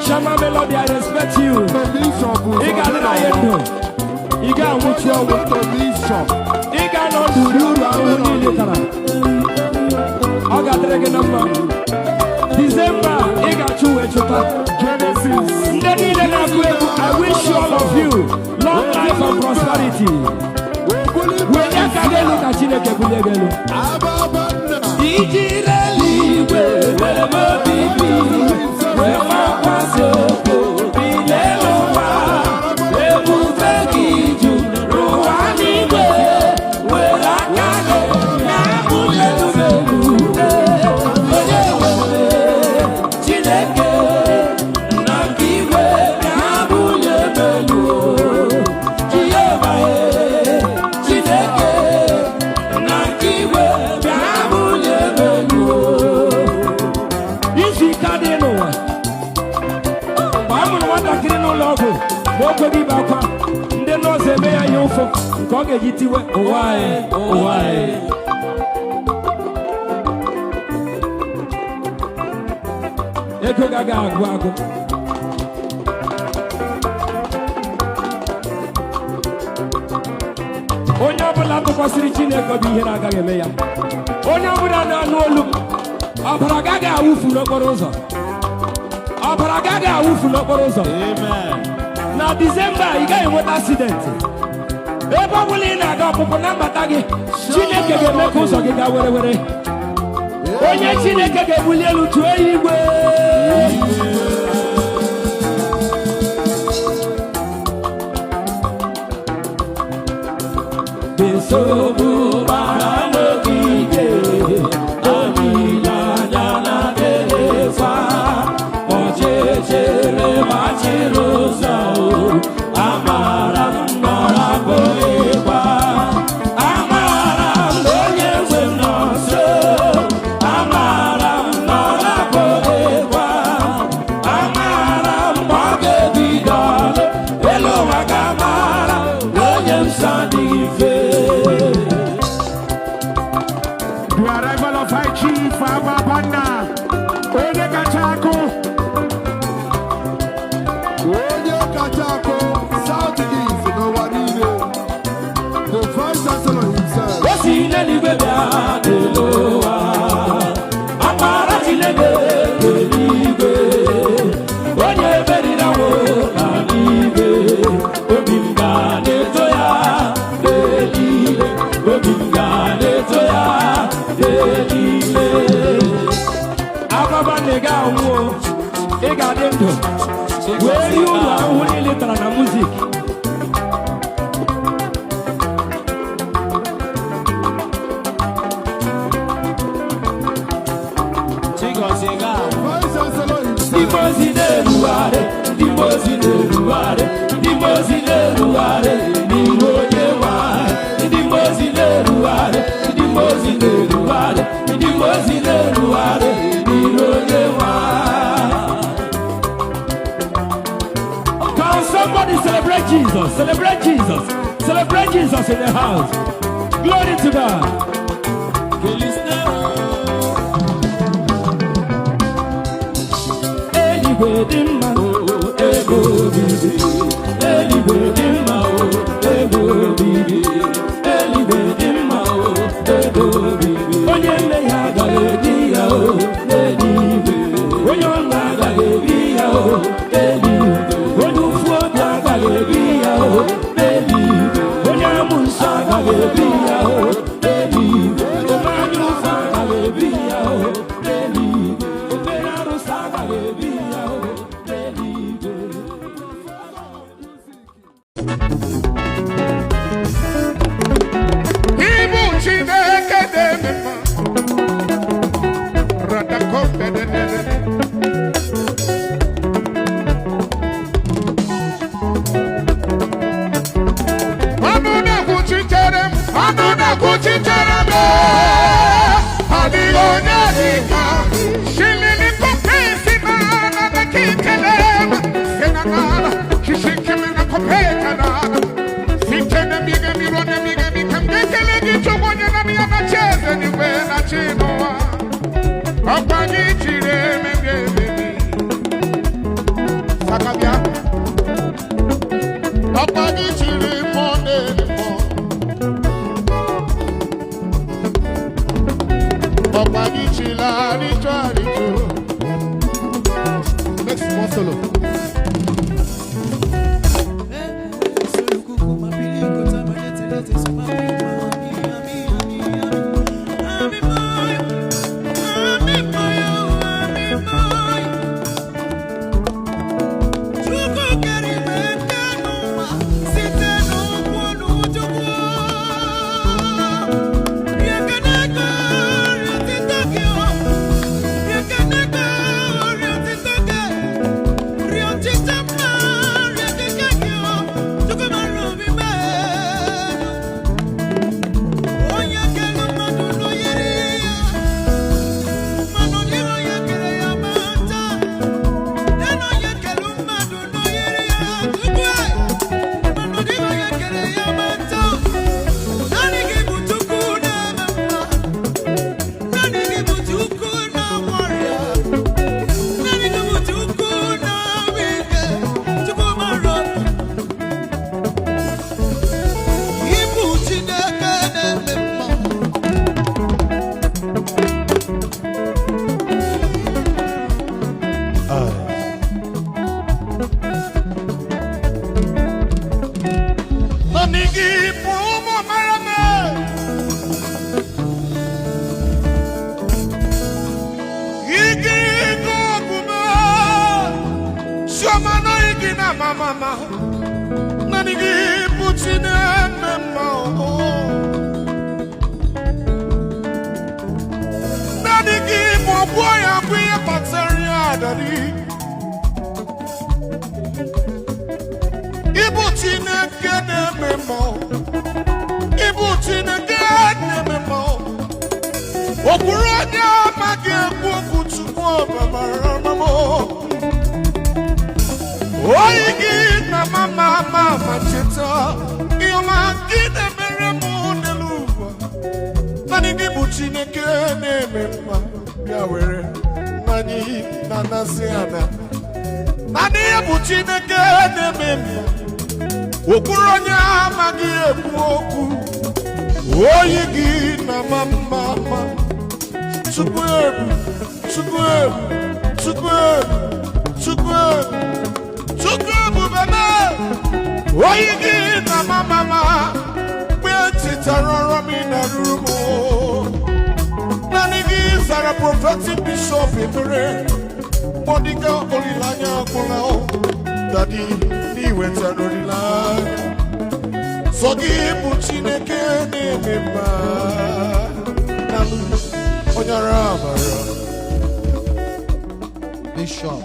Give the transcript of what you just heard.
Shama Melody, I respect you. He got it, I know. He got what you want to be shot. He got no do you I got the number. December, he got you at your Genesis. I wish you all of you long life and prosperity. When you can look at you, Eko gaga agwago. Onya bula to kwasiri Chineke bi ihe na agaghị eme ya. Onya bula na anu olu. Ọbara gaga awufu n'okporo ụzọ. Ọbara gaga awufu n'okporo ụzọ. Amen. Na December ị gaghị enweta accident. Ebe ọ bụla ị na-aga ọpụpụ na mbata gị, Chineke ga-eme ka ụzọ gị gaa were were. Onye Chineke ga-ebuli elu tụọ igwe. Besobu bara n'ogige, olileanya na-adịfa, ọchịchịrị machiri ụzọ, amara m nọrọ abụghịkwa, amara m na onye nwe m nọ nso, amara m nọrọ abụghịkwa, amara m ma ọ ga-ebido ọlụ, elu ụwa ga-amara na onye m so adịghị mfe. The arrival of High Chief Ababana Onye Kachako South East Nowanile, the Vice Chancellor himself. What's in any way? Amara Chilebe, Onye Beri na wo Kanibe, Obimga Netoya, Delile, Obimga Netoya, Delile. Ababa nega wo, ega dendo. Where you are, who literally na music. Can somebody celebrate Jesus? Celebrate Jesus. Celebrate Jesus in the house. Glory to God. Chinoa, Papa Nichire, Akabia. Papa ni chiri mone mo. Papa ni chila ni chari cho. Next one solo. Mama, nanigi puchine memo. Nanigi moboya kuye patseria dadi. Ibuchine kene memo. Ibuchine kene memo. Okuronya mage kukuchukwo bamaramo. Oigi na mama cheta Ioma kine mere modeluwa Nani gibu chineke nememma Yawere Nani nanasiana Nani gibu chineke nememma Okuronya magi ekuoku Oigi na mama Chukwebu Chukwubu bebe, oyigi na mama, beti tarara mi na rumo. Nanigi zara prophetic bishop imere, Monica olilanya kulao, Daddy niwe tanolila. Sogi buchineke ne mema, nalu onyara mara. Bishop.